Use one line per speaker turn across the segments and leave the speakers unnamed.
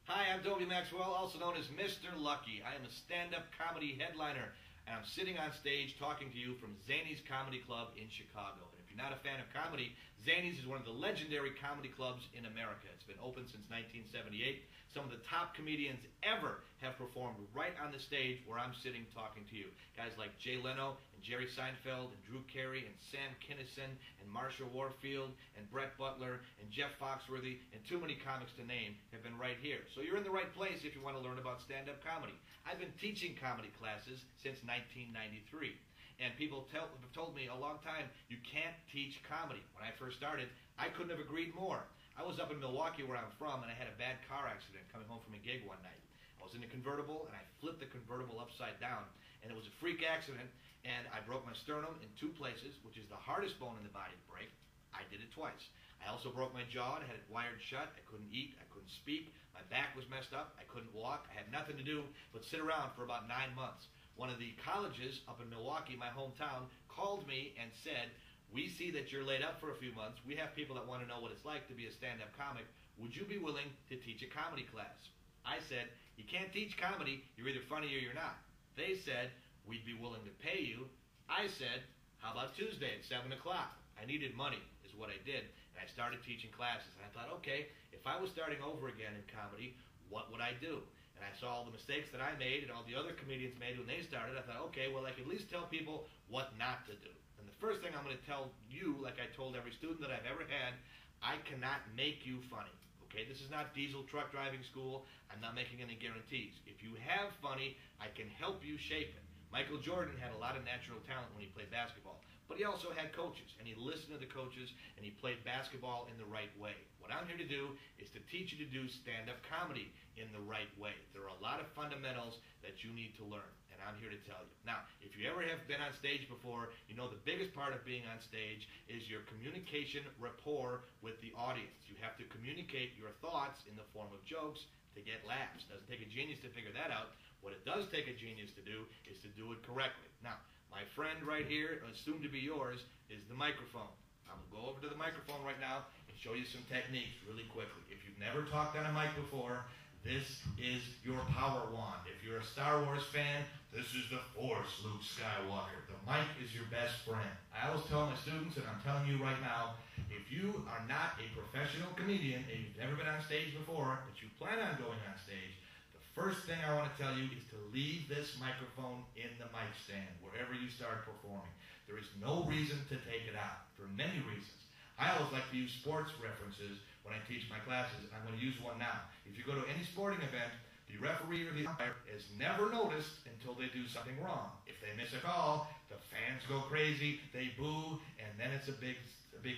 Hi, I'm Dobie Maxwell, also known as Mr. Lucky. I am a stand-up comedy headliner, and I'm sitting on stage talking to you from Zanies Comedy Club in Chicago. And if you're not a fan of comedy, Zanies is one of the legendary comedy clubs in America. It's been open since 1978. Some of the top comedians ever have performed right on the stage where I'm sitting talking to you. Guys like Jay Leno and Jerry Seinfeld and Drew Carey and Sam Kinison and Marsha Warfield and Brett Butler and Jeff Foxworthy and too many comics to name have been right here. So you're in the right place if you want to learn about stand-up comedy. I've been teaching comedy classes since 1993. And people have told me a long time, you can't teach comedy. When I first started, I couldn't have agreed more. I was up in Milwaukee where I'm from, and I had a bad car accident coming home from a gig one night. I was in a convertible, and I flipped the convertible upside down, and it was a freak accident, and I broke my sternum in 2 places, which is the hardest bone in the body to break. I did it twice. I also broke my jaw and had it wired shut. I couldn't eat. I couldn't speak. My back was messed up. I couldn't walk. I had nothing to do but sit around for about 9 months. One of the colleges up in Milwaukee, my hometown, called me and said, "We see that you're laid up for a few months. We have people that want to know what it's like to be a stand-up comic. Would you be willing to teach a comedy class?" I said, "You can't teach comedy. You're either funny or you're not." They said, "We'd be willing to pay you." I said, "How about Tuesday at 7 o'clock? I needed money, is what I did. And I started teaching classes. And I thought, okay, if I was starting over again in comedy, what would I do? And I saw all the mistakes that I made and all the other comedians made when they started. I thought, okay, well, I can at least tell people what not to do. And the first thing I'm going to tell you, like I told every student that I've ever had, I cannot make you funny. Okay, this is not diesel truck driving school. I'm not making any guarantees. If you have funny, I can help you shape it. Michael Jordan had a lot of natural talent when he played basketball, but he also had coaches, and he listened to the coaches, and he played basketball in the right way. What I'm here to do is to teach you to do stand-up comedy in the right way. There are a lot of fundamentals that you need to learn, and I'm here to tell you. Now, if you ever have been on stage before, you know the biggest part of being on stage is your communication rapport with the audience. You have to communicate your thoughts in the form of jokes to get laughs. It doesn't take a genius to figure that out. What it does take a genius to do is to do it correctly. Now, my friend right here, soon to be yours, is the microphone. I'm going to go over to the microphone right now and show you some techniques really quickly. If you've never talked on a mic before, this is your power wand. If you're a Star Wars fan, this is the Force, Luke Skywalker. The mic is your best friend. I always tell my students, and I'm telling you right now, if you are not a professional comedian and you've never been on stage before, but you plan on going on stage, the first thing I want to tell you is to leave this microphone in the mic stand wherever you start performing. There is no reason to take it out, for many reasons. I always like to use sports references when I teach my classes, and I'm going to use one now. If you go to any sporting event, the referee or the umpire is never noticed until they do something wrong. If they miss a call, the fans go crazy, they boo, and then it's a big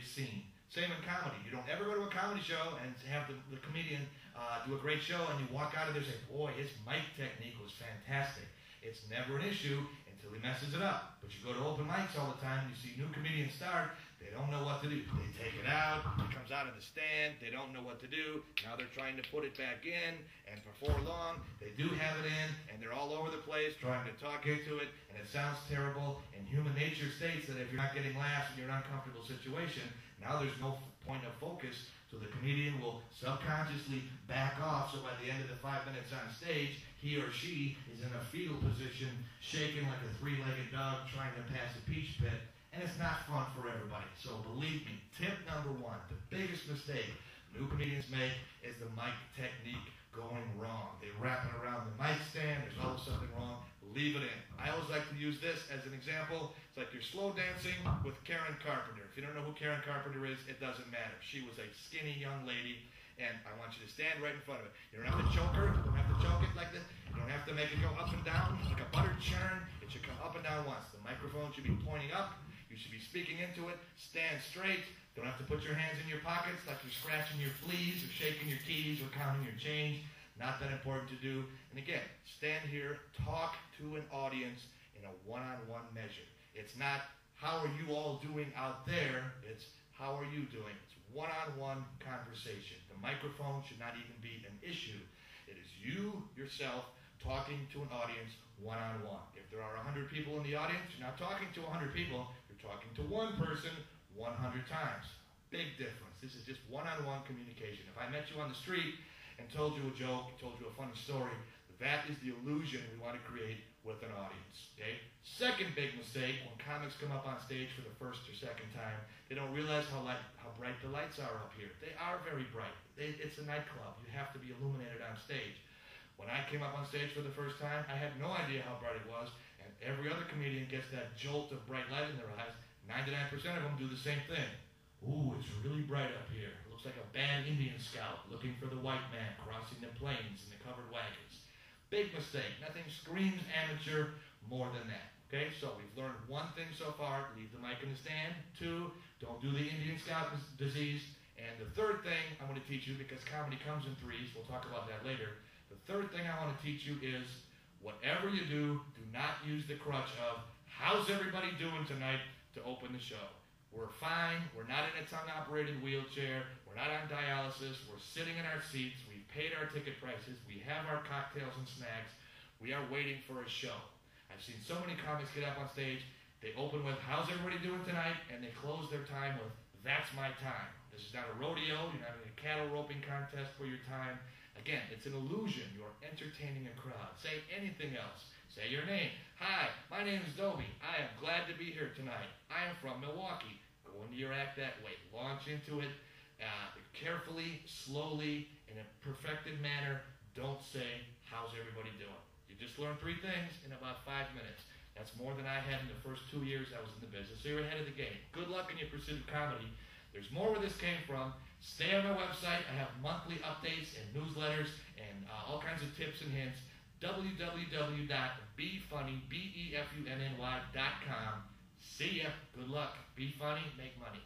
scene. Same in comedy. You don't ever go to a comedy show and have the comedian do a great show, and you walk out of there and say, "Boy, his mic technique was fantastic." It's never an issue until he messes it up. But you go to open mics all the time, and you see new comedians start, they don't know what to do. They take it out, it comes out of the stand, they don't know what to do. Now they're trying to put it back in, and before long, they do have it in, and they're all over the place trying to talk into it, and it sounds terrible. And human nature states that if you're not getting laughs in your uncomfortable situation, now there's no point of focus, so the comedian will subconsciously back off, so by the end of the 5 minutes on stage, he or she is in a fetal position, shaking like a 3-legged dog trying to pass a peach pit, and it's not fun for everybody. So believe me, tip number 1, the biggest mistake new comedians make is the mic technique going wrong. They're wrapping around the mic stand, there's always something wrong, leave it in. I always like to use this as an example. It's like you're slow dancing with Karen Carpenter. If you don't know who Karen Carpenter is, it doesn't matter. She was a skinny young lady, and I want you to stand right in front of it. You don't have to choke her, you don't have to choke it like this, you don't have to make it go up and down like a buttered churn. It should come up and down once. The microphone should be pointing up, you should be speaking into it, stand straight. Don't have to put your hands in your pockets like you're scratching your fleas or shaking your keys or counting your change. Not that important to do. And again, stand here, talk to an audience in a one-on-one measure. It's not, how are you all doing out there? It's, how are you doing? It's one-on-one conversation. The microphone should not even be an issue. It is you, yourself, talking to an audience one-on-one. If there are 100 people in the audience, you're not talking to 100 people. You're talking to one person 100 times. Big difference. This is just one-on-one communication. If I met you on the street and told you a joke, told you a funny story. That is the illusion we want to create with an audience. Okay? Second big mistake, when comics come up on stage for the first or second time, they don't realize how bright the lights are up here. They are very bright. It's a nightclub. You have to be illuminated on stage. When I came up on stage for the first time, I had no idea how bright it was, and every other comedian gets that jolt of bright light in their eyes. 99% of them do the same thing. Ooh, it's really bright up here. It looks like a bad Indian scout looking for the white man crossing the plains in the covered wagons. Big mistake. Nothing screams amateur more than that. Okay, so we've learned one thing so far: leave the mic in the stand. 2, don't do the Indian scout disease. And the third thing I'm going to teach you, because comedy comes in threes, we'll talk about that later. The third thing I want to teach you is, whatever you do not use the crutch of, how's everybody doing tonight, to open the show. We're fine. We're not in a tongue-operated wheelchair. We're not on dialysis. We're sitting in our seats. We've paid our ticket prices. We have our cocktails and snacks. We are waiting for a show. I've seen so many comics get up on stage. They open with, how's everybody doing tonight? And they close their time with, that's my time. This is not a rodeo. You're not in a cattle roping contest for your time. Again, it's an illusion. You're entertaining a crowd. Say anything else. Say your name. Hi, my name is Dobie. I am glad to be here tonight. I am from Milwaukee. Go into your act that way. Launch into it carefully, slowly, in a perfected manner. Don't say, how's everybody doing? You just learned 3 things in about 5 minutes. That's more than I had in the first 2 years I was in the business. So you're ahead of the game. Good luck in your pursuit of comedy. There's more where this came from. Stay on my website. I have monthly updates and newsletters and all kinds of tips and hints. www.befunny.com. See ya. Good luck. Be funny. Make money.